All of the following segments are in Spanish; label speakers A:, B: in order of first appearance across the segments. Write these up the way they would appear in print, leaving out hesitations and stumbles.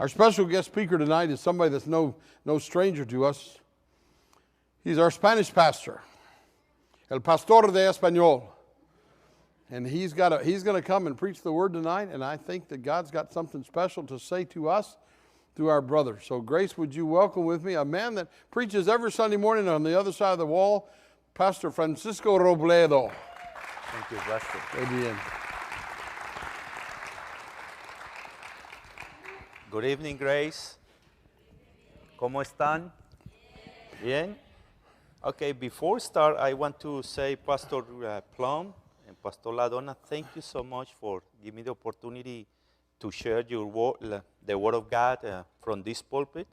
A: Our special guest speaker tonight is somebody that's no stranger to us. He's our Spanish pastor, El Pastor de Español. And he's going to come and preach the word tonight, and I think that God's got something special to say to us through our brother. So Grace, would you welcome with me a man that preaches every Sunday morning on the other side of the wall, Pastor Francisco Robledo.
B: Thank you, Pastor.
A: Muy bien.
B: Good evening, Grace. ¿Cómo están? Bien. Okay, before start, I want to say, Pastor Plum and Pastor Ladonna, thank you so much for giving me the opportunity to share your word, the Word of God from this pulpit.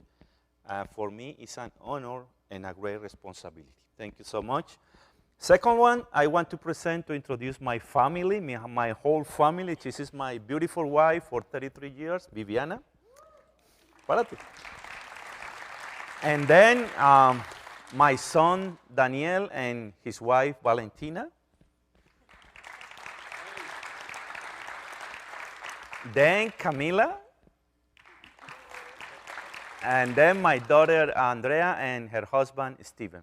B: For me, it's an honor and a great responsibility. Thank you so much. Second one, I want to introduce my family, my whole family. This is my beautiful wife for 33 years, Viviana. Párate. And then my son, Daniel, and his wife, Valentina. Then Camila. And then my daughter, Andrea, and her husband, Steven.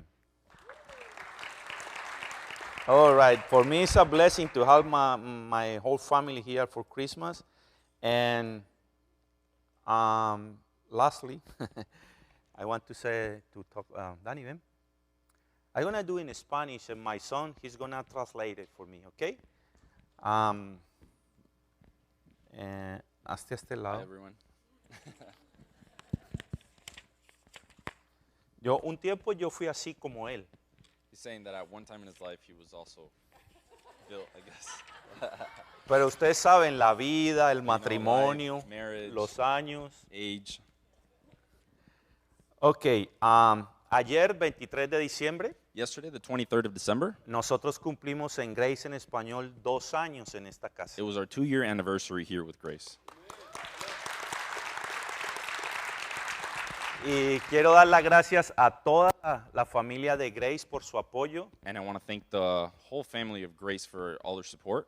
B: All right, for me it's a blessing to have my whole family here for Christmas. And lastly, I want to talk, Danny, ven. I'm going to do in Spanish, and my son, he's going to translate it for me, okay? Hasta este lado.
C: Hi, everyone.
B: Un tiempo yo fui así como él.
C: He's saying that at one time in his life he was also built, I guess.
B: Pero ustedes saben, la vida, el matrimonio,
C: life, marriage,
B: los años.
C: age.
B: Ok, ayer, 23 de diciembre,
C: Yesterday, the 23rd of December,
B: nosotros cumplimos en Grace en Español 2 años en esta casa.
C: it was our 2-year anniversary here with Grace.
B: Y quiero dar las gracias a toda la familia de Grace por su apoyo,
C: And I want to thank the whole family of Grace for all their support,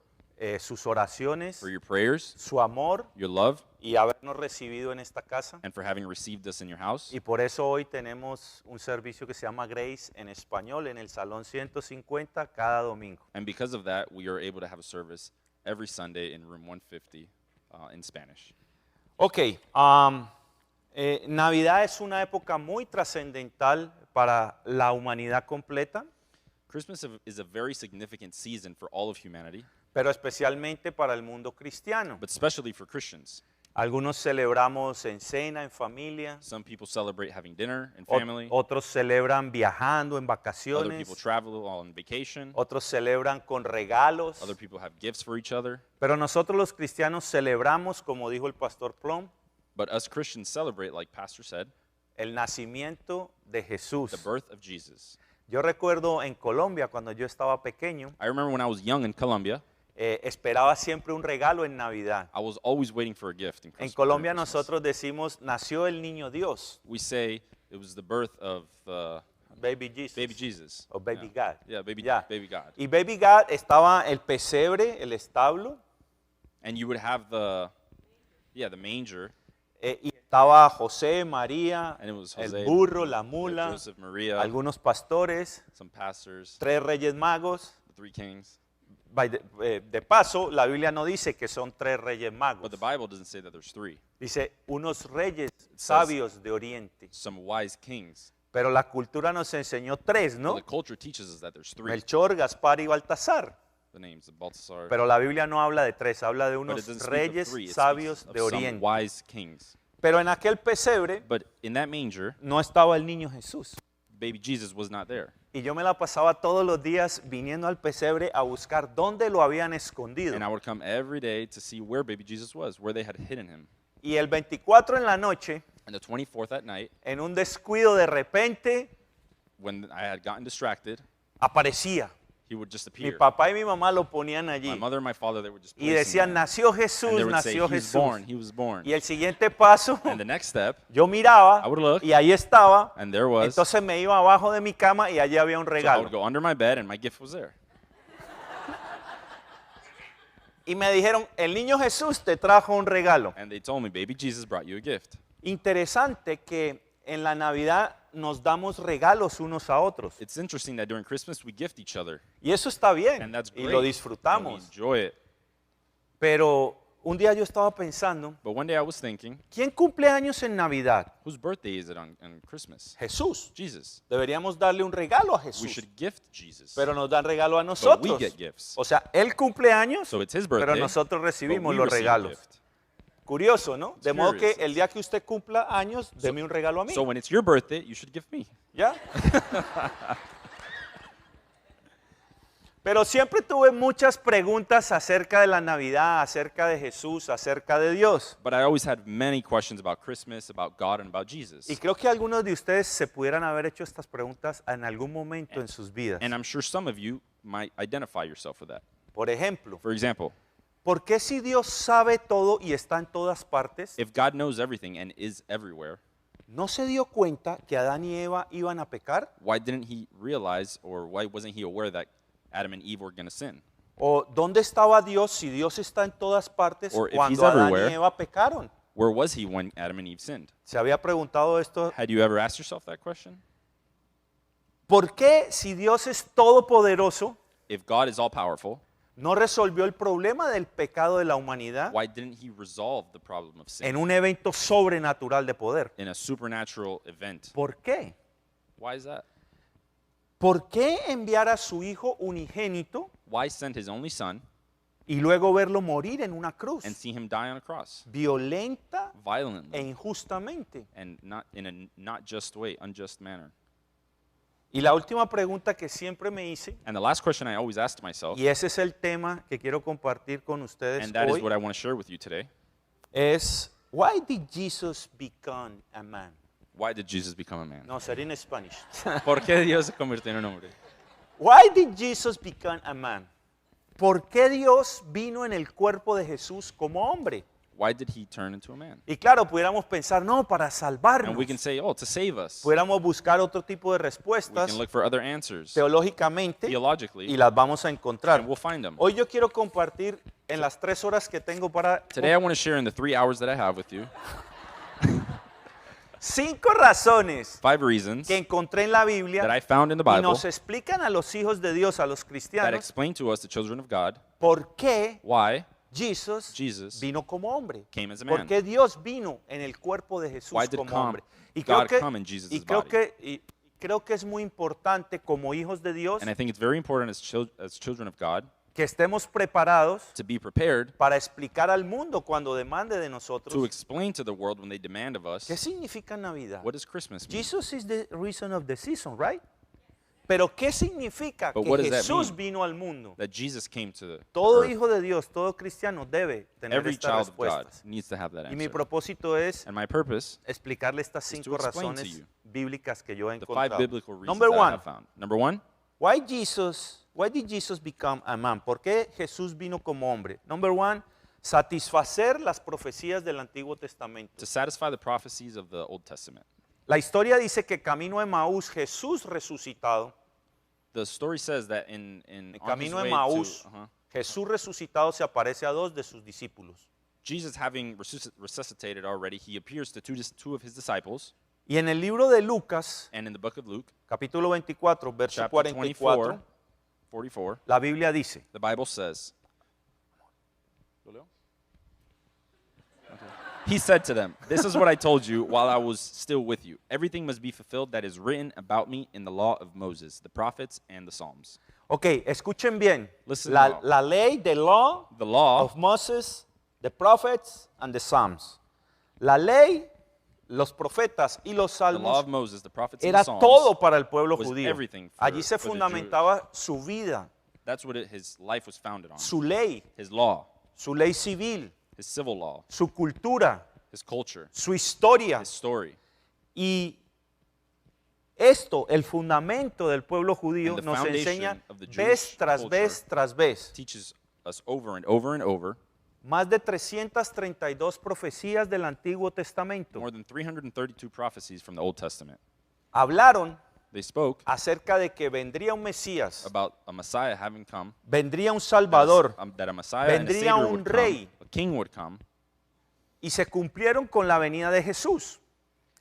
B: sus oraciones,
C: for your prayers,
B: su amor
C: your love,
B: y habernos recibido en esta casa.
C: and for having received us in your house.
B: Y por eso hoy tenemos un servicio que se llama Grace en Español en el Salón 150 cada domingo.
C: And because of that, we are able to have a service every Sunday in room 150 in Spanish.
B: Ok, Navidad es una época muy trascendental para la humanidad completa,
C: Christmas is a very significant season for all of humanity,
B: pero especialmente para el mundo cristiano.
C: but especially for Christians.
B: Algunos celebramos en cena, en familia.
C: Some people celebrate having dinner and family.
B: Otros celebran viajando en
C: Other
B: vacaciones.
C: people travel on vacation.
B: Otros celebran con regalos.
C: Other people have gifts for each other.
B: Pero nosotros los cristianos celebramos, como dijo el pastor Plum,
C: But us Christians celebrate, like Pastor said,
B: el nacimiento de Jesús.
C: the birth of Jesus.
B: Yo recuerdo en Colombia, cuando yo estaba pequeño,
C: I remember when I was young in Colombia,
B: esperaba siempre un regalo en Navidad.
C: I was always waiting for a gift.
B: En
C: Christmas,
B: Colombia
C: during Christmas.
B: nosotros decimos, nació el niño Dios,
C: We say it was the birth of
B: Baby Jesus.
C: baby Jesus.
B: O Baby
C: Yeah.
B: God.
C: Yeah, baby,
B: Yeah.
C: baby God.
B: Y Baby God estaba el pesebre, el establo,
C: And you would have the manger,
B: y estaba José, María,
C: and it was
B: el
C: Jose,
B: burro, la mula,
C: Joseph, Maria,
B: algunos pastores,
C: some pastors,
B: 3 reyes magos.
C: the 3 kings.
B: De paso, la Biblia no dice que son 3 reyes magos.
C: But the Bible doesn't say that there's 3.
B: Dice unos reyes sabios de Oriente.
C: Some wise kings.
B: Pero la cultura nos enseñó 3,
C: Well,
B: ¿no?
C: the culture teaches us that there's 3.
B: Melchor, Gaspar y Baltasar.
C: The names of Balthasar.
B: Pero la Biblia no habla de 3, habla de
C: But it
B: unos
C: doesn't speak of
B: reyes
C: 3. It speaks
B: sabios
C: of
B: de
C: some
B: Oriente.
C: wise kings.
B: Pero en aquel pesebre
C: But in that manger,
B: no estaba el niño Jesús.
C: baby Jesus was not there.
B: Y yo me la pasaba todos los días viniendo al pesebre a buscar dónde lo habían escondido.
C: And I would come every day to see where baby Jesus was, where they had hidden him.
B: Y el 24 en la noche,
C: And the 24th at night,
B: en un descuido de repente,
C: when I had gotten distracted,
B: aparecía.
C: he would just
B: Mi
C: appear.
B: papá y mi mamá lo ponían allí.
C: My mother and my father, they would just
B: Y
C: place him
B: decían,
C: there.
B: nació
C: And they
B: Jesús,
C: would say,
B: nació
C: he was
B: Jesús.
C: born, he was born.
B: Y el siguiente paso,
C: And the next step,
B: yo miraba
C: I would look,
B: y ahí estaba.
C: and there was.
B: Entonces me iba abajo de mi cama y allí había un
C: So I
B: regalo.
C: would go under my bed, and my gift was there.
B: Y me dijeron, el niño Jesús te trajo un regalo.
C: And they told me, baby Jesus brought you a gift.
B: Interesante que en la Navidad nos damos regalos unos a otros.
C: It's interesting that during Christmas we gift each other,
B: Y eso está bien
C: and that's
B: y
C: great.
B: lo
C: And we
B: disfrutamos.
C: enjoy it.
B: Pero un día yo estaba pensando,
C: But one day I was thinking,
B: ¿quién cumple años en Navidad?
C: whose birthday is it on Christmas?
B: Jesús.
C: Jesus.
B: Deberíamos darle un regalo a
C: We
B: Jesús.
C: should gift Jesus.
B: Pero nos dan regalo a
C: But we
B: nosotros.
C: get gifts.
B: O sea, Él cumple años,
C: So it's his
B: pero
C: birthday,
B: nosotros
C: but
B: recibimos
C: we
B: los
C: receive a
B: regalos.
C: gift.
B: Curioso, ¿no? De modo que
C: curious.
B: el día que usted cumpla años, deme un regalo a mí.
C: So when it's your birthday, you should gift me.
B: ¿Ya? Pero siempre tuve muchas preguntas acerca de la Navidad, acerca de Jesús, acerca de Dios.
C: But I always had many questions about Christmas, about God, and about Jesus.
B: Y creo que algunos de ustedes se pudieran haber hecho estas preguntas en algún momento en sus vidas.
C: And I'm sure some of you might identify yourself with that.
B: Por ejemplo,
C: For example,
B: ¿por qué si Dios sabe todo y está en todas partes,
C: if God knows everything and is everywhere,
B: no se dio cuenta que Adán y Eva iban a pecar?
C: why didn't he realize, or why wasn't he aware that Adam and Eve were going to sin?
B: ¿O dónde estaba Dios si Dios está en todas partes
C: Or if
B: cuando
C: he's
B: Adán
C: everywhere,
B: y Eva pecaron?
C: Where was he when Adam and Eve sinned?
B: ¿Se había preguntado esto?
C: Had you ever asked yourself that question?
B: ¿Por qué si Dios es todopoderoso,
C: If God is all powerful,
B: no resolvió el problema del pecado de la humanidad
C: why didn't he resolve the problem of sin
B: en un evento sobrenatural de poder?
C: in a supernatural event?
B: ¿Por qué?
C: Why is that?
B: ¿Por qué enviar a su hijo unigénito
C: Why send his only son
B: y luego verlo morir en una cruz,
C: and see him die on a cross
B: violenta e
C: violently
B: injustamente?
C: and not in a not just way, unjust manner?
B: Y la última pregunta que siempre me hice,
C: And the last question I always asked myself,
B: y ese es el tema que quiero compartir con ustedes
C: and that is
B: hoy,
C: what I want to share with you today,
B: es why did Jesus become a man?
C: why did Jesus become a man?
B: No, sería en Spanish.
C: ¿Por qué Dios se convirtió en un hombre?
B: Why did Jesus become a man? ¿Por qué Dios vino en el cuerpo de Jesús como hombre?
C: Why did he turn into a man?
B: Y claro, pudiéramos pensar, no, para
C: And
B: salvarnos.
C: we can say, oh, to save us.
B: Pudiéramos buscar otro tipo de
C: We
B: respuestas
C: can look for other answers
B: teológicamente
C: theologically,
B: y las vamos a encontrar.
C: and we'll find them.
B: Hoy yo quiero compartir en las 3 horas que tengo para
C: Today I want to share in the 3 hours that I have with you
B: 5 razones
C: 5 reasons
B: que encontré en la
C: that
B: Biblia
C: I found in the
B: y
C: Bible
B: nos explican a los hijos de Dios, a los
C: that
B: cristianos,
C: explain to us, the children of God,
B: por qué
C: why
B: Jesus
C: vino
B: como hombre.
C: came as a
B: ¿Por
C: man.
B: qué Dios vino en el cuerpo de Jesús
C: Why did
B: como
C: come-
B: hombre? Y
C: God come in Jesus'
B: creo que es muy importante como hijos de Dios
C: And I think it's very important as children of God
B: que estemos preparados
C: to be prepared
B: para explicar al mundo cuando demande de
C: to
B: nosotros
C: explain to the world when they demand of us,
B: qué significa Navidad.
C: what does Christmas mean?
B: Jesus is the reason of the season, right? Pero ¿qué significa
C: But
B: que
C: what does that
B: Jesús
C: mean?
B: vino al mundo?
C: That Jesus came to the
B: Todo
C: earth.
B: hijo de Dios, todo cristiano debe tener
C: Every
B: estas
C: child of God
B: respuestas.
C: needs to have that
B: Y mi
C: answer.
B: propósito es
C: And my purpose,
B: explicarle estas
C: is to
B: 5
C: explain to
B: razones
C: you
B: bíblicas que yo he
C: the 5
B: encontrado.
C: biblical reasons
B: Number
C: that I
B: one,
C: have found. Number 1,
B: why did Jesus become a man? ¿Por qué Jesús vino como hombre? Number one, satisfacer las profecías del Antiguo Testamento.
C: to satisfy the prophecies of the Old Testament.
B: La historia dice que camino a Emaús, Jesús resucitado,
C: The story says that in
B: en
C: on his
B: camino a
C: way
B: Emaús,
C: to
B: Jesús resucitado se aparece a 2 de sus discípulos.
C: Jesus, having resuscitated already, he appears to two of his disciples.
B: Y en el libro de Lucas,
C: And in the book of Luke,
B: capítulo 24, verso
C: chapter
B: 44,
C: 44,
B: la Biblia dice,
C: the Bible says, He said to them, "This is what I told you while I was still with you. Everything must be fulfilled that is written about me in the law of Moses, the prophets, and the Psalms."
B: ok, escuchen bien,
C: Listen
B: la,
C: well.
B: la ley, the law
C: The law
B: of Moses, the prophets, and the Psalms. La ley, los profetas y los
C: the law
B: salmos
C: of Moses, the prophets, and
B: era
C: the Psalms.
B: todo para el pueblo
C: was
B: judío.
C: everything for-
B: Allí se
C: for the
B: fundamentaba su vida,
C: That's what his life was founded on.
B: su ley,
C: His law,
B: su ley civil,
C: his civil law,
B: su cultura,
C: his culture,
B: su historia.
C: his story.
B: Y esto, el fundamento del pueblo judío,
C: And the
B: nos
C: foundation
B: enseña
C: of the
B: vez
C: Jewish
B: tras
C: culture
B: vez tras vez.
C: Teaches us over and over and over
B: Más de 332 profecías del Antiguo Testamento
C: more than 332 prophecies from the Old Testament.
B: hablaron
C: They spoke
B: acerca de que vendría un Mesías,
C: about a Messiah having come,
B: vendría un Salvador,
C: that a Messiah and a
B: vendría
C: Savior
B: un
C: would
B: rey.
C: come, a king would come,
B: y se cumplieron con la venida de Jesús.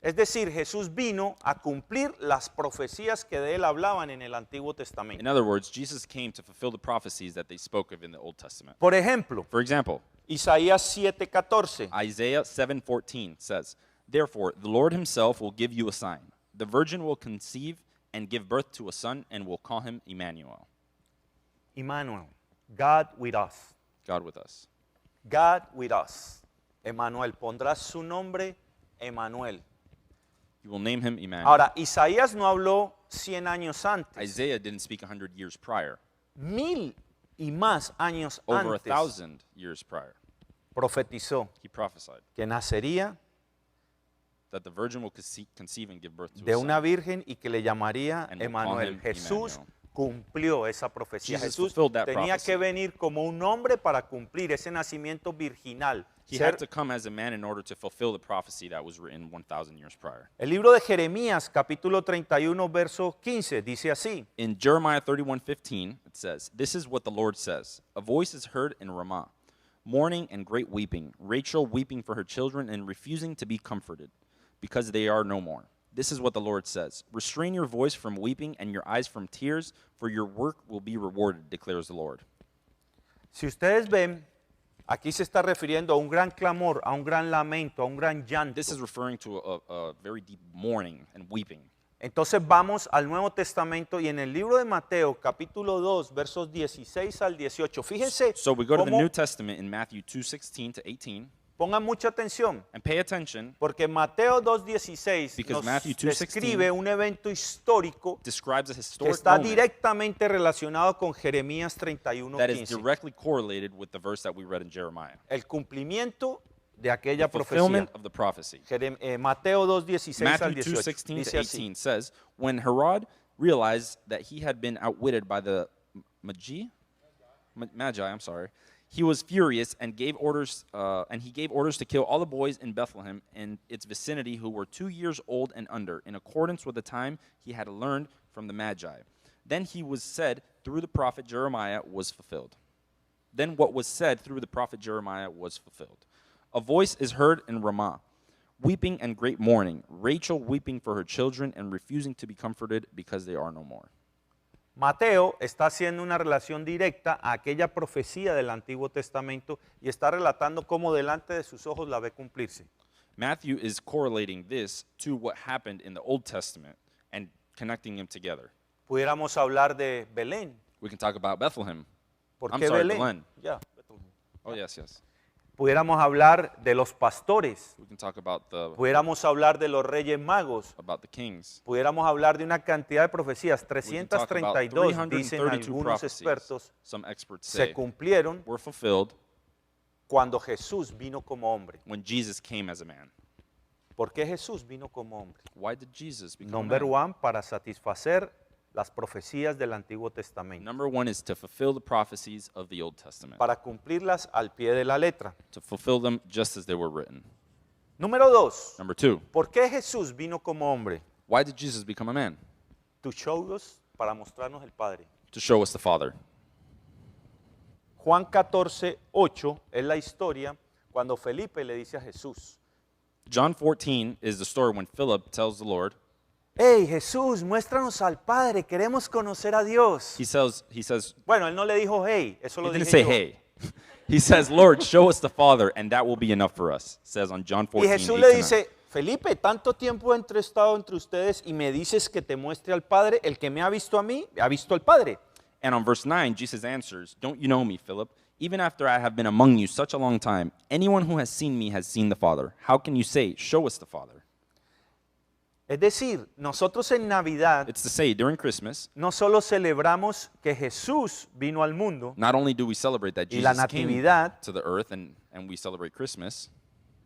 B: Es decir, Jesús vino a cumplir las profecías que de él hablaban en el Antiguo
C: In
B: Testamento.
C: other words, Jesus came to fulfill the prophecies that they spoke of in the Old Testament.
B: Por ejemplo,
C: For example,
B: Isaías 7:14.
C: Isaiah 7:14 says, "Therefore the Lord himself will give you a sign. The virgin will conceive and give birth to a son and will call him Emmanuel."
B: Emmanuel, God with us.
C: God with us.
B: God with us. Emmanuel, pondrás su nombre Emmanuel.
C: You will name him Emmanuel.
B: Ahora, Isaías no habló 100 años antes,
C: Isaiah didn't speak 100 years prior.
B: 1000 y más años
C: Over
B: antes
C: 1,000 years prior,
B: profetizó
C: he prophesied
B: que nacería
C: that the virgin will conceive and give birth to
B: de
C: a
B: una
C: son.
B: virgen y que le llamaría
C: And we'll call
B: Emmanuel.
C: him
B: Jesús
C: Emmanuel.
B: cumplió esa profecía.
C: Jesus
B: Jesús
C: fulfilled that
B: tenía
C: prophecy.
B: que venir como un hombre para cumplir ese nacimiento virginal.
C: He
B: Ser-
C: had to come as a man in order to fulfill the prophecy that was written 1,000 years prior.
B: El libro de Jeremías, capítulo 31, verso 15, dice así:
C: In Jeremiah 31:15, it says, "This is what the Lord says: A voice is heard in Ramah, mourning and great weeping, Rachel weeping for her children and refusing to be comforted, because they are no more. This is what the Lord says: Restrain your voice from weeping and your eyes from tears, for your work will be rewarded, declares the Lord."
B: Si ustedes ven, aquí se está refiriendo a un gran clamor, a un gran lamento, a un gran llanto.
C: This is referring to a very deep mourning and weeping.
B: Entonces vamos al Nuevo Testamento y en el libro de Mateo, capítulo 2, versos 16 al 18. Fíjense
C: So we go to the
B: cómo-
C: New Testament in Matthew 2:16 to 18,
B: pongan mucha atención,
C: and pay attention.
B: porque Mateo 2:16
C: Because
B: nos
C: Matthew 2:16
B: describe un evento histórico
C: Describes a
B: que
C: historic
B: está
C: moment
B: directamente relacionado con Jeremías
C: that is
B: 31:15.
C: directly correlated with the verse that we read in Jeremiah.
B: El cumplimiento de aquella
C: The
B: profecía.
C: fulfillment of the prophecy.
B: Mateo 2:16 al
C: Matthew
B: 18.
C: 2:16
B: Dice
C: to
B: así:
C: 18 says, "When Herod realized that he had been outwitted by the Magi, he was furious and gave orders. He gave orders to kill all the boys in Bethlehem and its vicinity who were 2 years old and under, in accordance with the time he had learned from the Magi. Then he was said through the prophet Jeremiah was fulfilled. Then what was said through the prophet Jeremiah was fulfilled. A voice is heard in Ramah, weeping and great mourning, Rachel weeping for her children and refusing to be comforted because they are no more."
B: Mateo está haciendo una relación directa a aquella profecía del Antiguo Testamento y está relatando cómo delante de sus ojos la ve cumplirse.
C: Matthew is correlating this to what happened in the Old Testament and connecting them together.
B: Pudiéramos hablar de Belén.
C: We can talk about Bethlehem.
B: ¿Por
C: I'm
B: qué
C: sorry,
B: Belén?
C: Belén.
B: Ya, Bethlehem.
C: Oh, yes.
B: Pudiéramos hablar de los pastores.
C: We can talk about
B: Pudiéramos hablar de los reyes magos.
C: the kings.
B: Pudiéramos hablar de una cantidad de profecías,
C: We can talk about
B: 332, dicen
C: 332
B: algunos
C: prophecies.
B: expertos,
C: Some experts
B: se
C: say
B: cumplieron
C: were fulfilled
B: cuando Jesús vino como hombre.
C: when Jesus came as a man.
B: ¿Por qué Jesús vino como hombre?
C: Why did Jesus become
B: Number
C: a man?
B: one, para satisfacer las profecías del Antiguo Testamento,
C: Number one is to fulfill the prophecies of the Old Testament,
B: para cumplirlas al pie de la letra.
C: to fulfill them just as they were written.
B: Número dos,
C: Number two,
B: ¿por qué Jesús vino como hombre?
C: why did Jesus become a man?
B: To show us, para mostrarnos el Padre.
C: To show us the Father.
B: Juan 14:8 es la historia cuando Felipe le dice a Jesús:
C: John 14 is the story when Philip tells the Lord,
B: hey Jesús, muéstranos al Padre, queremos conocer a Dios.
C: he says,
B: Bueno, él no le dijo hey, eso
C: he
B: lo
C: didn't
B: dije
C: say,
B: yo.
C: hey. He says, Lord, show us the Father, and that will be enough for us. Says on John
B: Y
C: 14,
B: Jesús
C: 8
B: le
C: to 9.
B: dice: Felipe, tanto tiempo he estado entre ustedes y me dices que te muestre al Padre. El que me ha visto a mí, ha visto al Padre.
C: And on verse 9, Jesus answers, don't you know me, Philip? Even after I have been among you such a long time, anyone who has seen me has seen the Father. How can you say, show us the Father?
B: Es decir, nosotros en Navidad
C: It's to say, during Christmas,
B: no solo celebramos que Jesús vino al mundo,
C: not only do we celebrate that
B: Y la
C: Jesus came
B: Natividad.
C: to the earth and we celebrate Christmas,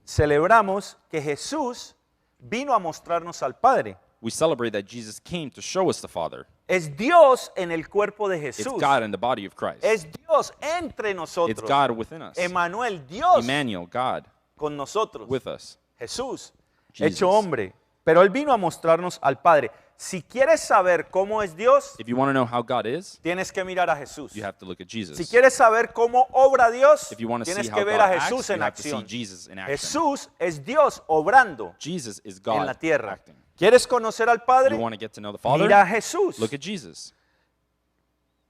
B: celebramos que Jesús vino a mostrarnos al Padre.
C: we celebrate that Jesus came to show us the Father.
B: Es Dios en el cuerpo de
C: It's
B: Jesús.
C: God in the body of Christ.
B: Es Dios entre
C: It's
B: nosotros.
C: God within us.
B: Emmanuel, Dios
C: Emmanuel, God
B: con nosotros.
C: with us.
B: Jesús,
C: Jesus.
B: hecho hombre. Pero Él vino a mostrarnos al Padre. si quieres saber cómo es Dios,
C: If you want to know how God is,
B: tienes que mirar a Jesús.
C: you have to look at Jesus.
B: Si quieres saber cómo obra Dios,
C: If you want to see
B: tienes
C: how
B: que ver
C: God
B: a
C: acts,
B: Jesús
C: you
B: en
C: have to see
B: acción.
C: Jesus in action.
B: Jesús es Dios obrando
C: Jesus is
B: en
C: God
B: la tierra.
C: acting.
B: ¿Quieres conocer al Padre?
C: You want to get to know the Father?
B: Mira a Jesús.
C: Look at Jesus.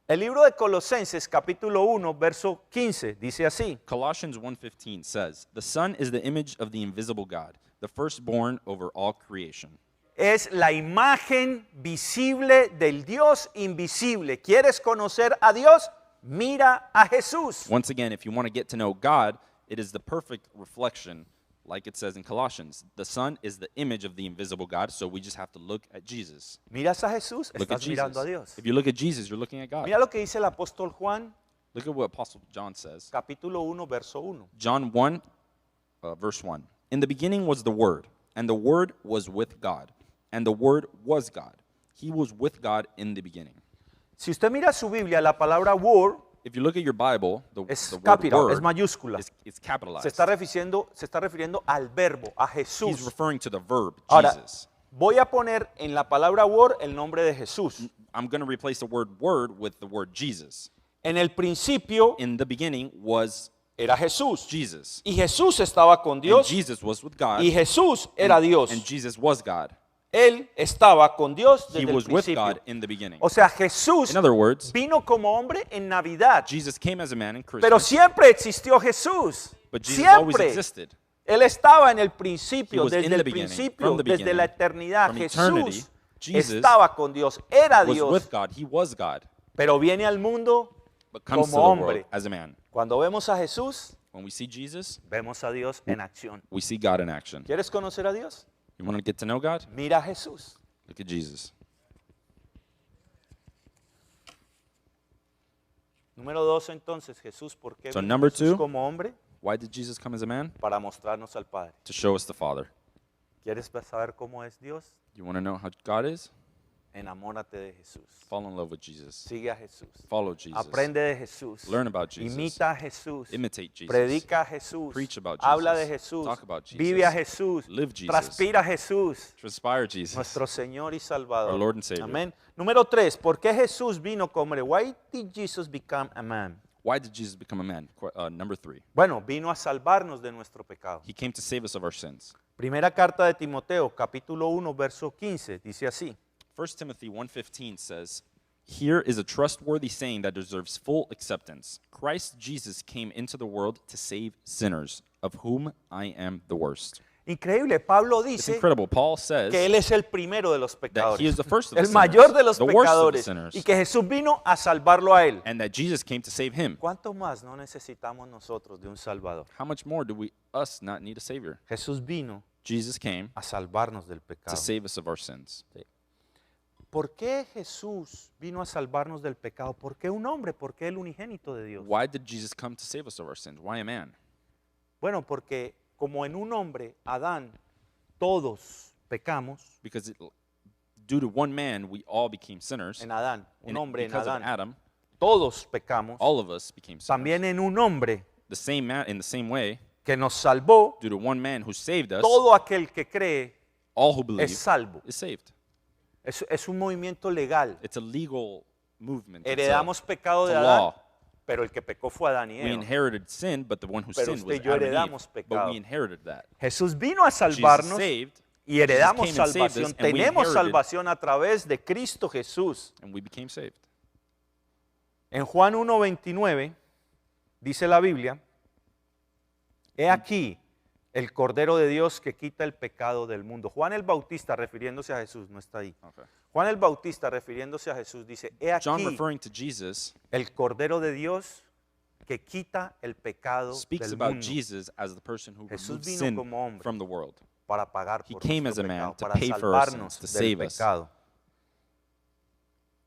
B: El libro de Colosenses capítulo 1, verso 15, dice así.
C: Colossians 1:15 says, "The Son is the image of the invisible God, the firstborn over all creation."
B: Es la imagen visible del Dios invisible. ¿Quieres conocer a Dios? Mira a Jesús.
C: Once again, if you want to get to know God, it is the perfect reflection, like it says in Colossians. The Son is the image of the invisible God, so we just have to look at Jesus.
B: ¿Miras a Jesús?
C: Look at
B: Estás mirando a
C: Jesus.
B: Dios.
C: If you look at Jesus, you're looking at God.
B: Mira lo que dice el apóstol Juan,
C: Look at what Apostle John says.
B: capítulo 1, verso 1.
C: John 1, verse 1. In the beginning was the Word, and the Word was with God, and the Word was God. He was with God in the beginning.
B: Si usted mira su Biblia, la palabra word
C: If you look at your Bible,
B: es
C: the word
B: capital,
C: word
B: es mayúscula.
C: is capitalized.
B: Se está refiriendo al verbo, a
C: He's
B: Jesús.
C: referring to the verb,
B: Ahora,
C: Jesus.
B: voy a poner en la palabra word el nombre de Jesús.
C: I'm going to replace the word word with the word Jesus.
B: En el principio
C: In the beginning was
B: era Jesús.
C: Jesus.
B: Y Jesús estaba con
C: And
B: Dios.
C: Jesus was with God.
B: Y Jesús era Dios.
C: And Jesus was God.
B: Él estaba con Dios
C: He
B: desde el
C: was with
B: principio.
C: God in the beginning.
B: O sea, Jesús
C: In other words,
B: vino como hombre en Navidad.
C: Jesus came as a man in
B: Pero
C: Christmas,
B: siempre existió Jesús.
C: but Jesus always
B: Siempre.
C: existed.
B: Él estaba en el
C: He
B: principio,
C: was in
B: desde
C: the
B: el
C: beginning,
B: principio,
C: from the
B: desde la
C: beginning,
B: eternidad.
C: from eternity.
B: Jesús
C: Jesus
B: estaba con Dios, era
C: Was
B: Dios,
C: with God. He was God,
B: pero viene al mundo
C: but comes to
B: como
C: the world
B: hombre.
C: as a man.
B: Cuando vemos a Jesús,
C: When we see Jesus,
B: vemos a Dios en acción.
C: we see God in action.
B: ¿Quieres conocer a Dios?
C: You want to get to know God?
B: Mira a Jesús.
C: Look at Jesus.
B: Número 2, entonces, Jesús, ¿por qué
C: So
B: vino
C: number
B: Jesús
C: 2,
B: como hombre?
C: Why did Jesus come as a man?
B: Para mostrarnos al Padre.
C: To show us the Father.
B: ¿Quieres saber cómo es Dios?
C: You want to know how God is?
B: Enamórate de Jesús.
C: Fall in love with Jesus.
B: Sigue a Jesús.
C: Follow Jesus.
B: Aprende de Jesús.
C: Learn about Jesus.
B: Imita a Jesús.
C: Imitate Jesus.
B: Predica a Jesús.
C: Preach about
B: Habla de
C: Jesus.
B: Jesús.
C: Talk about Jesus.
B: Vive a Jesús.
C: Live Jesus.
B: Transpira a Jesús.
C: Transpire Jesus.
B: Nuestro Señor y Salvador.
C: Our Lord and Savior.
B: Amén. Número 3. ¿Por qué Jesús vino como hombre? Why did Jesus become a man?
C: Why did Jesus become a man? Number 3.
B: Bueno, vino a salvarnos de nuestro pecado.
C: He came to save us of our sins.
B: Primera carta de Timoteo, capítulo 1, verso 15, dice así.
C: 1 Timothy 1:15 says, "Here is a trustworthy saying that deserves full acceptance. Christ Jesus came into the world to save sinners, of whom I am the worst."
B: Increíble, Pablo
C: It's
B: dice
C: incredible. Paul says
B: que Él es el primero de los
C: that he
B: pecadores,
C: is the first of the
B: el
C: sinners,
B: mayor de los
C: the worst of the
B: pecadores,
C: sinners,
B: y que Jesús vino a salvarlo a Él.
C: and that Jesus came to save him.
B: ¿Cuánto más no necesitamos nosotros de un Salvador?
C: How much more do us not need a Savior?
B: Jesús vino
C: Jesus came
B: a salvarnos del
C: to
B: pecado.
C: save us of our sins.
B: ¿Por qué Jesús vino a salvarnos del pecado? ¿Por qué un hombre? ¿Por qué el unigénito de Dios?
C: Why did Jesus come to save us of our sins? Why a man?
B: Bueno, porque como en un hombre, Adán, todos pecamos,
C: Because due to one man, we all became sinners.
B: en Adán, un
C: And
B: hombre en
C: because of
B: Adán,
C: Adam,
B: todos pecamos,
C: all of us became sinners.
B: también en un hombre
C: The same man, in the same way,
B: que nos salvó,
C: due to one man who saved us,
B: todo aquel que cree
C: all who believe
B: es salvo.
C: is saved.
B: Es un movimiento legal.
C: It's a legal movement.
B: Heredamos pecado
C: It's
B: de
C: a
B: Adán,
C: law.
B: pero el que pecó fue Adán y
C: We
B: Eva.
C: inherited sin, but the one who
B: Pero
C: sinned
B: usted
C: was
B: y yo
C: Adam and
B: heredamos
C: Eve. But
B: pecado.
C: we inherited that.
B: Jesús vino a
C: Jesus
B: salvarnos
C: saved,
B: y heredamos
C: Jesus came and saved us,
B: salvación.
C: and we
B: Tenemos
C: inherited-
B: salvación a través de Cristo Jesús.
C: and we became saved.
B: En Juan 1:29 dice la Biblia, he aquí el Cordero de Dios que quita el pecado del mundo. Juan el Bautista, refiriéndose a Jesús, no está ahí.
C: Okay.
B: Juan el Bautista, refiriéndose a Jesús, dice, he
C: John,
B: aquí
C: referring to Jesus,
B: el Cordero de Dios que quita el pecado
C: speaks
B: del
C: about
B: mundo
C: Jesus as the person who
B: Jesús
C: removes
B: vino
C: sin
B: como hombre.
C: from the world.
B: para pagar
C: He
B: por
C: came
B: nuestro
C: as a man
B: pecado,
C: to
B: para
C: pay for our
B: salvarnos
C: sins, to
B: del
C: save us.
B: pecado.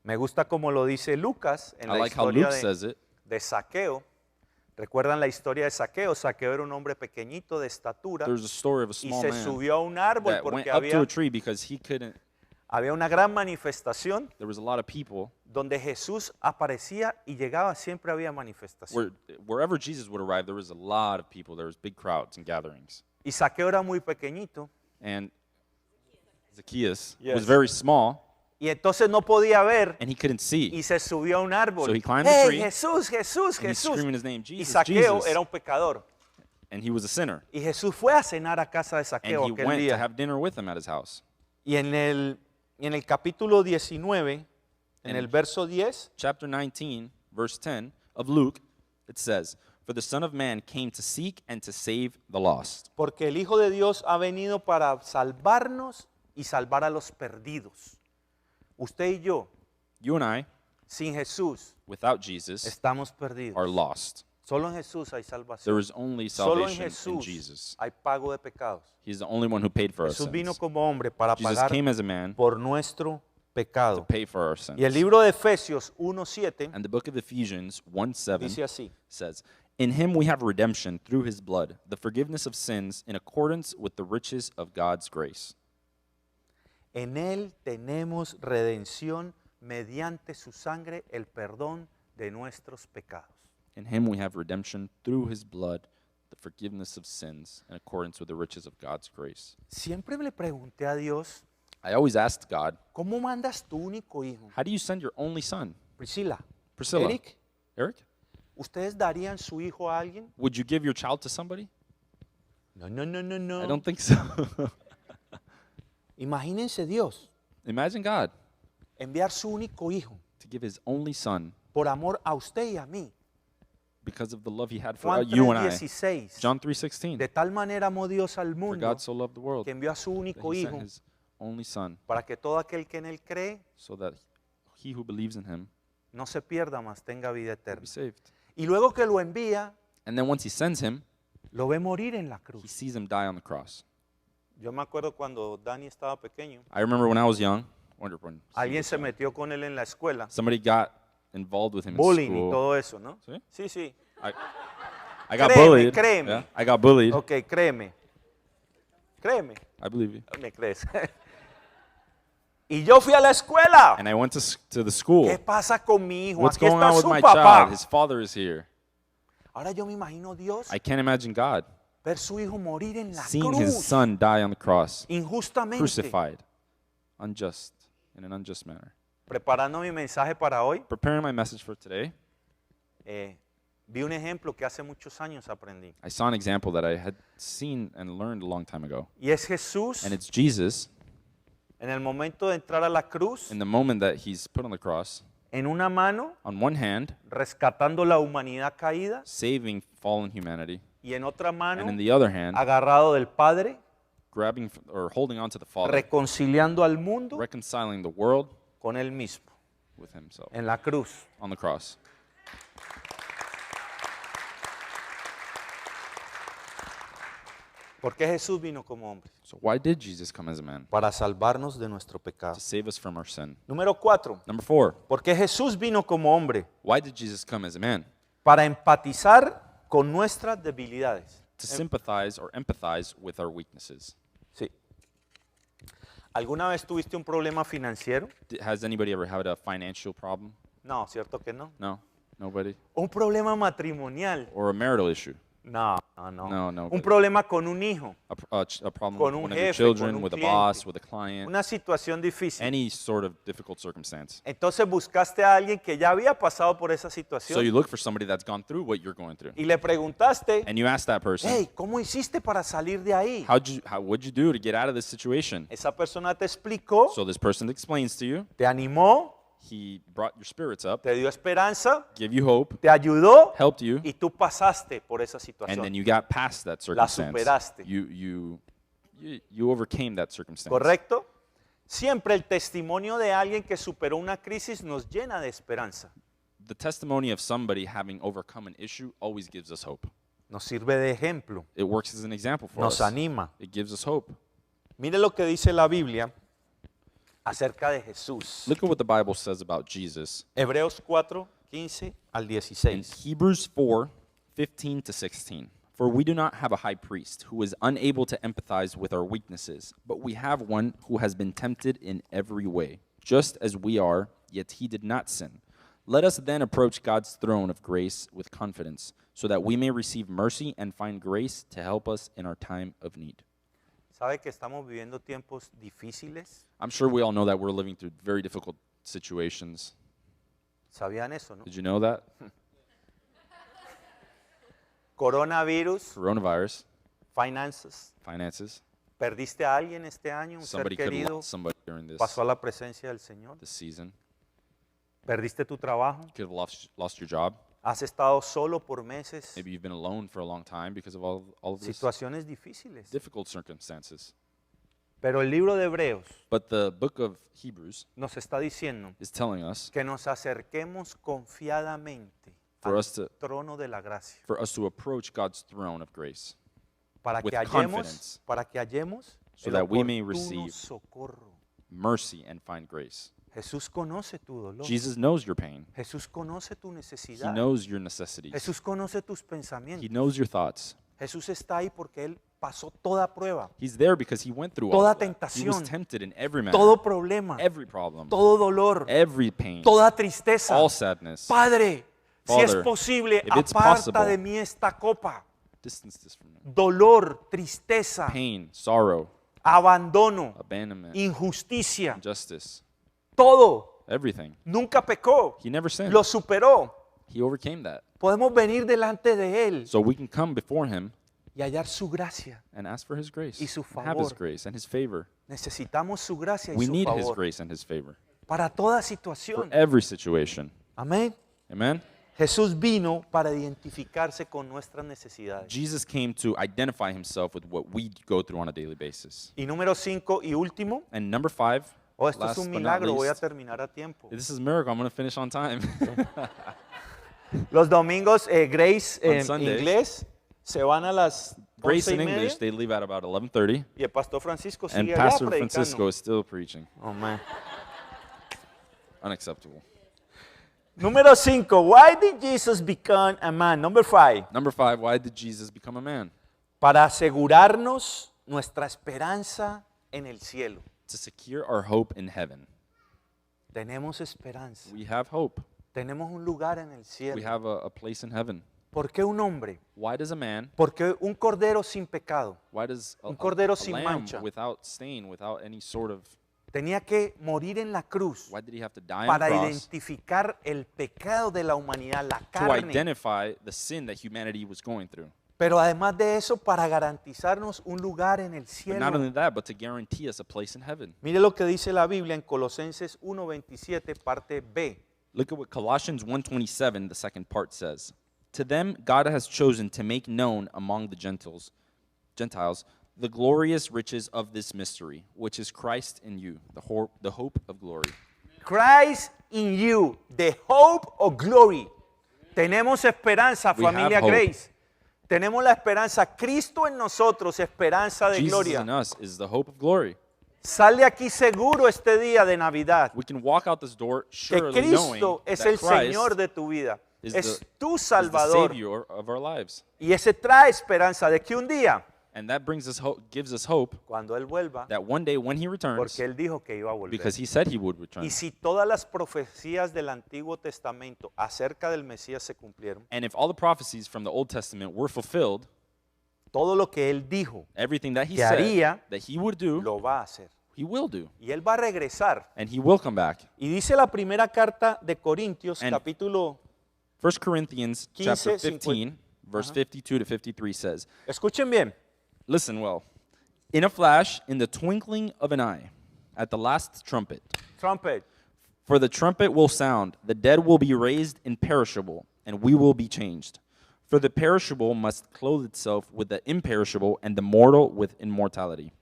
B: Me gusta como lo dice Lucas en
C: I
B: la
C: like how
B: historia
C: Luke says it.
B: de Zaqueo. ¿Recuerdan la historia de Zaqueo? Zaqueo era un hombre pequeñito de estatura
C: There's a story of a
B: y
C: small
B: se
C: man
B: subió a un árbol
C: that went
B: porque
C: up to
B: había,
C: a tree because he couldn't.
B: había una gran manifestación
C: There was a lot of people.
B: donde Jesús aparecía y llegaba, siempre había manifestación.
C: Wherever Jesus would arrive, there was a lot of people. There was big crowds and gatherings.
B: Y Zaqueo era muy pequeñito
C: And Zacchaeus
B: Yes.
C: was very small,
B: Y entonces no podía ver
C: and he couldn't see.
B: y se subió a un árbol.
C: So he climbed the
B: ¡Hey,
C: tree,
B: Jesús, Jesús,
C: and he's
B: Jesús!
C: screaming his name,
B: Y
C: Jesus,
B: Zaqueo
C: Jesus.
B: era un pecador.
C: And he was a sinner.
B: Y Jesús fue a cenar a casa de
C: And
B: Zaqueo
C: he
B: aquel
C: went to
B: día.
C: have dinner with him at his house.
B: Y en el capítulo 19, en el verso 10,
C: Chapter 19, verse 10 of Luke, it says, "For the Son of Man came to seek and to save the lost."
B: porque el Hijo de Dios ha venido para salvarnos y salvar a los perdidos. Usted y yo,
C: You and I,
B: sin Jesús,
C: without Jesus,
B: estamos perdidos.
C: are lost.
B: Solo en Jesús hay
C: There
B: salvación.
C: is only
B: Solo en
C: salvation in
B: Jesús
C: Jesus.
B: hay pago de pecados.
C: He's the only one who paid for our
B: Jesús vino
C: sins.
B: como hombre para
C: Jesus
B: pagar
C: came as a man
B: por nuestro
C: to
B: pecado.
C: pay for our sins.
B: Y el libro de Efesios 1:7
C: And the book of Ephesians 1:7
B: dice así:
C: says, "In him we have redemption through his blood, the forgiveness of sins in accordance with the riches of God's grace."
B: En él tenemos redención mediante su sangre, el perdón de nuestros pecados.
C: In him we have redemption through his blood, the forgiveness of sins in accordance with the riches of God's grace.
B: Siempre le pregunté a Dios,
C: I always asked God,
B: ¿cómo mandas tu único hijo?
C: how do you send your only son?
B: Priscila,
C: Priscilla.
B: Eric,
C: Eric?
B: ¿ustedes darían su hijo a alguien?
C: Would you give your child to somebody?
B: No, no, no, no, no.
C: I don't think so.
B: Imagínense Dios
C: Imagine God
B: enviar su único hijo
C: to give his only son
B: por amor a usted y a mí.
C: because of the love he had for
B: Juan
C: you and I.
B: 3:16.
C: John 3:16.
B: De tal manera amó Dios al
C: For
B: mundo
C: God so loved the world
B: que envió a su
C: that
B: único
C: he
B: hijo
C: sent his only son
B: para que todo aquel que en él cree
C: so that he who believes in him
B: no se pierda, mas tenga vida
C: will be
B: eterna.
C: saved.
B: Y luego que lo envía,
C: And then once he sends him,
B: lo ve morir en la
C: he
B: cruz.
C: sees him die on the cross.
B: Yo me acuerdo cuando Dani estaba pequeño,
C: I remember when I was young, wonder when
B: alguien se metió con él en la escuela,
C: somebody got involved with him in
B: bullying y
C: school.
B: todo eso, ¿no?
C: ¿Sí?
B: Sí, sí.
C: I got
B: Créeme,
C: bullied.
B: créeme.
C: Yeah, I got bullied.
B: Ok, créeme. Créeme.
C: I believe you.
B: ¿Me crees? Y yo fui a la escuela.
C: And I went to the school.
B: ¿Qué pasa con mi hijo?
C: What's
B: Aquí
C: going
B: está
C: on with
B: su
C: my
B: papá.
C: child? His father is here.
B: Ahora yo me imagino Dios
C: I can't imagine God
B: ver su hijo morir en la
C: seeing his
B: cruz
C: son die on the cross,
B: injustamente.
C: crucified, in an unjust manner.
B: Preparando mi mensaje para hoy,
C: Preparing my message for today,
B: vi un ejemplo que hace muchos años aprendí.
C: I saw an example that I had seen and learned a long time ago.
B: Y es Jesús
C: And it's Jesus,
B: en el momento de entrar a la cruz,
C: in the moment that he's put on the cross,
B: en una mano,
C: on one hand,
B: rescatando la humanidad caída,
C: saving fallen humanity,
B: y en otra mano,
C: and in the other hand,
B: agarrado del Padre,
C: grabbing or holding on to the Father,
B: reconciliando al mundo
C: reconciling the world
B: con él mismo,
C: with himself
B: en la cruz.
C: on the cross.
B: ¿Por qué Jesús vino como hombre?
C: So why did Jesus come as a man?
B: Para salvarnos de nuestro pecado.
C: To save us from our sin.
B: Número 4.
C: Number 4,
B: ¿Por qué Jesús vino como hombre?
C: why did Jesus come as a man?
B: Para empatizar con nuestras debilidades.
C: To sympathize or empathize with our weaknesses.
B: Sí. ¿Alguna vez tuviste un problema financiero?
C: Has anybody ever had a financial problem?
B: No, ¿cierto que no?
C: No? Nobody?
B: ¿Un problema matrimonial?
C: Or a marital issue?
B: No, no, no.
C: No, no,
B: Un
C: but-
B: problema con un hijo.
C: A problem
B: Con
C: with
B: un
C: one of your
B: jefe,
C: children,
B: con un
C: with a
B: cliente.
C: boss, with a client,
B: Una situación difícil.
C: any sort of difficult circumstance.
B: Entonces buscaste a alguien que ya había pasado por esa
C: So you
B: situación
C: look for somebody that's gone through what you're going through.
B: y le preguntaste,
C: And you ask that person,
B: hey, ¿cómo hiciste para salir de ahí?
C: what'd you do to get out of this situation?
B: Esa persona te explicó,
C: So this person explains to you,
B: te animó,
C: he brought your spirits up,
B: te dio esperanza,
C: gave you hope,
B: te ayudó
C: helped you,
B: y tú pasaste por esa
C: and
B: situación.
C: then you got past that
B: La
C: circumstance.
B: superaste.
C: You overcame that circumstance.
B: ¿Correcto? Siempre el testimonio de alguien que superó una crisis nos llena de esperanza.
C: The testimony of somebody having overcome an issue always gives us hope.
B: Nos sirve de ejemplo,
C: It works as an example for
B: nos
C: us.
B: anima.
C: It gives us hope.
B: Mire lo que dice la Biblia acerca de Jesús.
C: Look at what the Bible says about Jesus.
B: Hebreos 4, 15 al
C: In
B: 16.
C: Hebrews 4, 15 to 16. For we do not have a high priest who is unable to empathize with our weaknesses, but we have one who has been tempted in every way, just as we are, yet he did not sin. Let us then approach God's throne of grace with confidence, so that we may receive mercy and find grace to help us in our time of need.
B: ¿Sabe que estamos viviendo tiempos difíciles?
C: I'm sure we all know that we're living through very difficult situations.
B: ¿Sabían eso, no?
C: Did you know that?
B: Coronavirus,
C: Coronavirus,
B: finanzas.
C: finances.
B: ¿Perdiste a alguien este año, un ser
C: Somebody could have
B: querido?
C: lost somebody during
B: Pasó a la presencia del Señor.
C: this season.
B: ¿Perdiste tu trabajo?
C: You could have lost your job.
B: ¿Has estado solo por meses?
C: Maybe you've been alone for a long time because of all of this
B: Situaciones difíciles.
C: difficult circumstances.
B: Pero el libro de Hebreos
C: But the book of Hebrews
B: nos está diciendo
C: is telling us
B: que nos acerquemos confiadamente
C: For
B: al
C: us to-
B: trono de la gracia
C: for us to approach God's throne of grace
B: para
C: with
B: que
C: confidence,
B: hallemos
C: so
B: el
C: that we may
B: oportuno
C: receive
B: socorro.
C: mercy and find grace.
B: Jesús conoce tu dolor.
C: Jesus knows your pain.
B: Jesús conoce tu
C: He
B: necesidad.
C: knows your necessities.
B: Jesús conoce tus
C: He
B: pensamientos.
C: knows your thoughts.
B: Jesús está ahí porque Él pasó toda prueba,
C: He's there because he went through
B: Toda
C: all of that. He was
B: tentación,
C: tempted in every manner,
B: todo problema,
C: every problem,
B: todo dolor,
C: every pain,
B: toda tristeza.
C: all sadness.
B: Padre, si es
C: Father,
B: posible,
C: if it's
B: aparta
C: possible,
B: de mí esta copa.
C: Distance this from me.
B: Dolor, tristeza,
C: Pain, sorrow,
B: abandono,
C: abandonment,
B: injusticia,
C: injustice,
B: todo.
C: everything.
B: Nunca pecó,
C: He never sinned.
B: lo superó.
C: He overcame that.
B: Podemos venir delante de Él
C: So we can come before him
B: y hallar su gracia.
C: and ask for his grace,
B: Y su
C: and have his
B: favor.
C: grace and his favor.
B: Necesitamos su gracia y
C: We
B: su
C: need his
B: favor
C: grace and his favor
B: para toda
C: for
B: situación.
C: every situation.
B: Amén.
C: Amen?
B: Jesús vino para identificarse con nuestras necesidades.
C: Jesus came to identify himself with what we go through on a daily basis.
B: Y número 5 y último,
C: And number 5,
B: esto es
C: last
B: un
C: but not
B: milagro, voy a
C: least,
B: terminar a tiempo.
C: this is a miracle. I'm going to finish on time.
B: Los domingos, Grace
C: On
B: en
C: Sundays,
B: inglés se van a las
C: Grace
B: 11:30
C: in English, they leave at about 11:30,
B: y el pastor Francisco
C: and
B: sigue allá
C: Pastor Francisco
B: predicando.
C: is still preaching.
B: Oh, man.
C: Unacceptable.
B: Número 5, why did Jesus become a man? Number 5,
C: Number 5, why did Jesus become a man?
B: para asegurarnos nuestra esperanza en el cielo.
C: To secure our hope in heaven.
B: Tenemos esperanza.
C: We have hope.
B: Tenemos un lugar en el
C: We
B: cielo.
C: have a place in heaven.
B: ¿Por qué un hombre?
C: Why does a man,
B: Porque un cordero sin pecado
C: why does
B: Un cordero
C: a
B: sin
C: lamb
B: mancha.
C: without stain, without any sort of,
B: tenía que morir en la cruz
C: why did he have to die on
B: para
C: the cross
B: identificar el pecado de la humanidad, la
C: to
B: carne.
C: identify the sin that humanity was going through?
B: Pero además de eso, para garantizarnos un lugar en el
C: But not only
B: cielo.
C: that, but to guarantee us a place in heaven.
B: Mire lo que dice la Biblia en Colosenses 1:27, parte B.
C: Look at what Colossians 1:27, the second part says. To them God has chosen to make known among the Gentiles, the glorious riches of this mystery, which is Christ in you, the hope of glory.
B: Christ in you, the hope of glory. Tenemos esperanza,
C: We have
B: familia
C: hope.
B: Grace. Tenemos la esperanza, Cristo en nosotros, esperanza de
C: Jesus
B: gloria.
C: in us is the hope of glory.
B: Sal de aquí seguro este día de Navidad.
C: We can walk out this door
B: Que
C: surely knowing
B: Cristo es
C: that
B: el
C: Christ
B: Señor de tu vida.
C: is
B: Es
C: the-
B: tu
C: is the
B: Salvador.
C: Savior of our lives.
B: Y ese trae esperanza de que un día,
C: And that brings us hope, gives us hope
B: cuando Él vuelva,
C: that one day when he returns,
B: porque Él dijo que iba a volver.
C: because he said he would return.
B: Y si todas las profecías del Antiguo Testamento acerca del Mesías se cumplieron,
C: And if all the prophecies from the Old Testament were fulfilled,
B: todo lo que Él dijo
C: everything that he
B: que
C: said
B: haría,
C: that he would do,
B: lo va a hacer.
C: he will do.
B: Y Él va a regresar.
C: And he will come back.
B: Y dice la primera carta de Corintios,
C: And-
B: capítulo,
C: 1 Corinthians chapter
B: 15,
C: 15, verse 52 to 53 says,
B: escuchen bien,
C: listen well, in a flash, in the twinkling of an eye, at the last trumpet,
B: trumpet.
C: for the trumpet will sound, the dead will be raised imperishable, and we will be changed. For the perishable must clothe itself with the imperishable, and the mortal with immortality.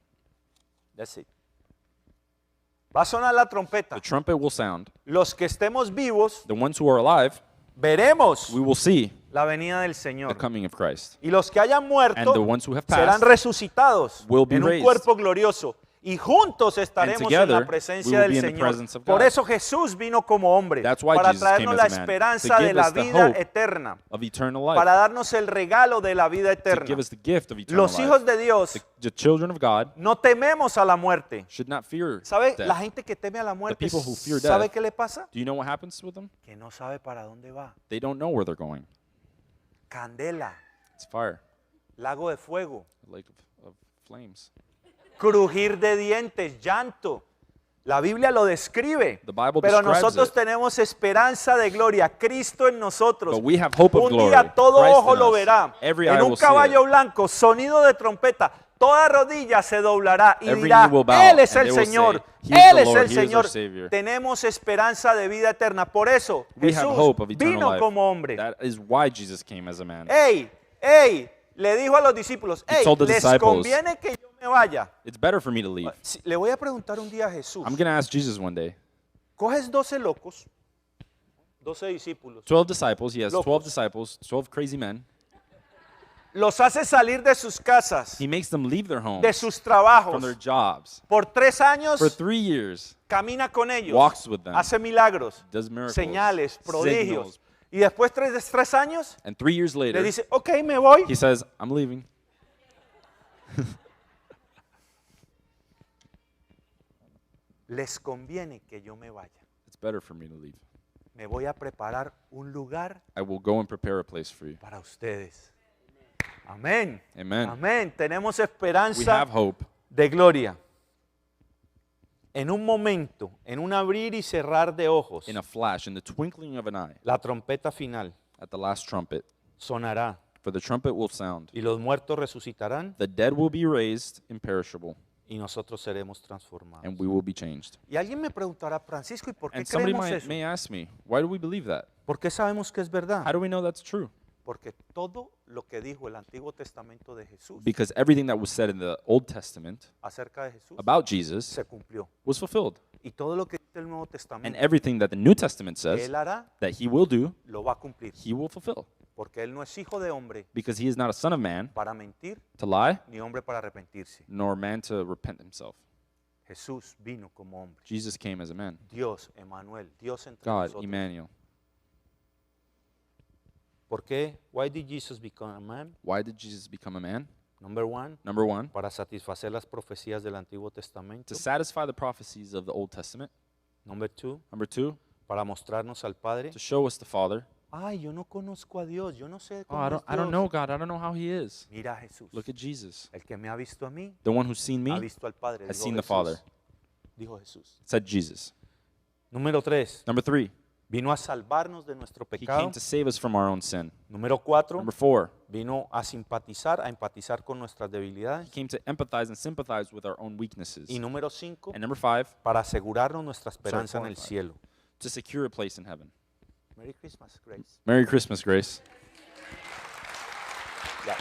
B: That's it. Va a sonar la trompeta.
C: The trumpet will sound.
B: Los que estemos vivos,
C: The ones who are alive,
B: veremos
C: we will see
B: la venida del
C: the
B: Señor.
C: coming of Christ.
B: Y los que hayan muerto
C: And the ones who have
B: serán
C: passed
B: resucitados
C: will be
B: en un
C: raised.
B: cuerpo glorioso. Y juntos estaremos en
C: together
B: la presencia
C: we will
B: del
C: be in the
B: Señor.
C: presence of
B: Por
C: God.
B: eso Jesús vino como hombre,
C: That's why
B: para
C: Jesus came
B: traernos
C: as
B: la
C: a man,
B: esperanza
C: to
B: de
C: give
B: la
C: us the
B: vida
C: hope
B: eterna,
C: Of eternal life.
B: para darnos el regalo de la vida
C: To
B: eterna.
C: give us the gift of eternal
B: Los hijos
C: life.
B: de Dios
C: The children of God
B: no tememos a la muerte.
C: should not fear
B: ¿Sabe?
C: death.
B: La gente que teme a la muerte,
C: people who fear
B: ¿sabe
C: death.
B: qué le pasa?
C: Do you know what happens with them?
B: Que no sabe para dónde va.
C: They don't know where they're going.
B: Candela,
C: It's fire,
B: lago de fuego.
C: a lake of flames.
B: crujir de dientes, llanto. La Biblia lo describe,
C: The Bible
B: pero
C: describes
B: nosotros
C: it.
B: tenemos esperanza de gloria, Cristo en nosotros.
C: But we have hope of
B: Un
C: glory.
B: día todo
C: Christ
B: ojo
C: in
B: lo
C: us.
B: verá.
C: Every
B: En
C: eye
B: un
C: will see
B: caballo
C: it.
B: blanco, sonido de trompeta, toda rodilla se doblará y
C: Every
B: dirá,
C: knee will bow,
B: Él es
C: and
B: el
C: they will
B: Señor,
C: say, "He is
B: Él
C: the
B: es
C: Lord,
B: el
C: he is our
B: Señor.
C: Savior."
B: Tenemos esperanza de vida eterna. Por eso
C: We have
B: Jesús
C: hope of eternal
B: vino
C: life.
B: como hombre.
C: That is why Jesus came as a man.
B: ey, le dijo a los discípulos,
C: He told the
B: les
C: disciples,
B: conviene que yo me vaya.
C: It's better for me to leave.
B: Le voy a preguntar un día a Jesús.
C: I'm going to ask Jesus one day.
B: Coges 12 locos, 12 discípulos,
C: 12 disciples, he has 12
B: Locos.
C: disciples, 12 crazy men.
B: los hace salir de sus casas,
C: He makes them leave their homes,
B: de sus
C: from
B: trabajos.
C: their jobs.
B: Por 3 años
C: For 3 years,
B: camina con ellos,
C: walks with them,
B: hace milagros,
C: does miracles,
B: señales, prodigios.
C: signals.
B: Y después de 3 años
C: And 3 years
B: le
C: later,
B: dice, ok, me voy.
C: he says, I'm leaving.
B: Les conviene que yo me vaya.
C: It's better for me to leave.
B: Me voy a preparar un lugar
C: I will go and prepare a place for you.
B: para ustedes. Amén.
C: Amen.
B: Amén. Tenemos
C: We
B: esperanza
C: have hope.
B: de gloria. En un momento, en un abrir y cerrar de ojos,
C: In a flash, in the twinkling of an eye,
B: la trompeta final
C: at the last trumpet,
B: sonará
C: for the trumpet will sound.
B: y los muertos resucitarán
C: The dead will be raised imperishable,
B: y nosotros seremos transformados.
C: and we will be changed.
B: Y alguien me preguntará, Francisco, ¿y por qué
C: And somebody
B: creemos eso?
C: may ask me, why do we believe that?
B: ¿Por qué sabemos que es verdad?
C: How do we know that's true?
B: Porque todo lo que dijo el Antiguo Testamento de Jesús
C: Because everything that was said in the Old Testament
B: acerca de Jesús
C: about Jesus
B: se cumplió.
C: was fulfilled.
B: Y todo lo que dice el Nuevo
C: And
B: Testamento
C: everything that the New Testament
B: que
C: says
B: Él hará,
C: that he will do,
B: lo va a cumplir.
C: he will fulfill.
B: Porque Él no es hijo de hombre
C: Because he is not a son of man
B: para mentir,
C: to lie,
B: ni hombre para arrepentirse.
C: nor man to repent himself.
B: Jesús vino como hombre.
C: Jesus came as a man.
B: Dios, Emmanuel, Dios entre
C: God,
B: nosotros.
C: Emmanuel.
B: ¿Por qué? Why did Jesus become a man?
C: Why did Jesus become a man?
B: Number one,
C: Number one,
B: para satisfacer las profecías del Antiguo Testamento.
C: to satisfy the prophecies of the Old Testament.
B: Number two,
C: Number two,
B: para mostrarnos al Padre.
C: to show us the Father.
B: Ay, yo no conozco a Dios, yo no sé
C: Oh,
B: cómo es
C: I don't
B: Dios.
C: know God. I don't know how he is.
B: Mira a Jesús.
C: Look at Jesus.
B: El que me ha visto a mí,
C: The one who's seen
B: ha
C: me
B: visto al Padre.
C: has
B: Dijo
C: seen the
B: Jesús.
C: Father.
B: Dijo Jesús.
C: Said Jesus.
B: Número 3,
C: Number three,
B: vino a salvarnos de nuestro
C: he
B: pecado.
C: came to save us from our own sin.
B: Número 4,
C: Number four,
B: vino a simpatizar, a empatizar con nuestras
C: he
B: debilidades.
C: came to empathize and sympathize with our own weaknesses.
B: Y número 5,
C: And number five,
B: para asegurarnos nuestra esperanza en
C: four
B: el
C: and five.
B: cielo.
C: to secure a place in heaven.
B: Merry Christmas, Grace.
C: Merry Christmas, Grace.
B: Ya.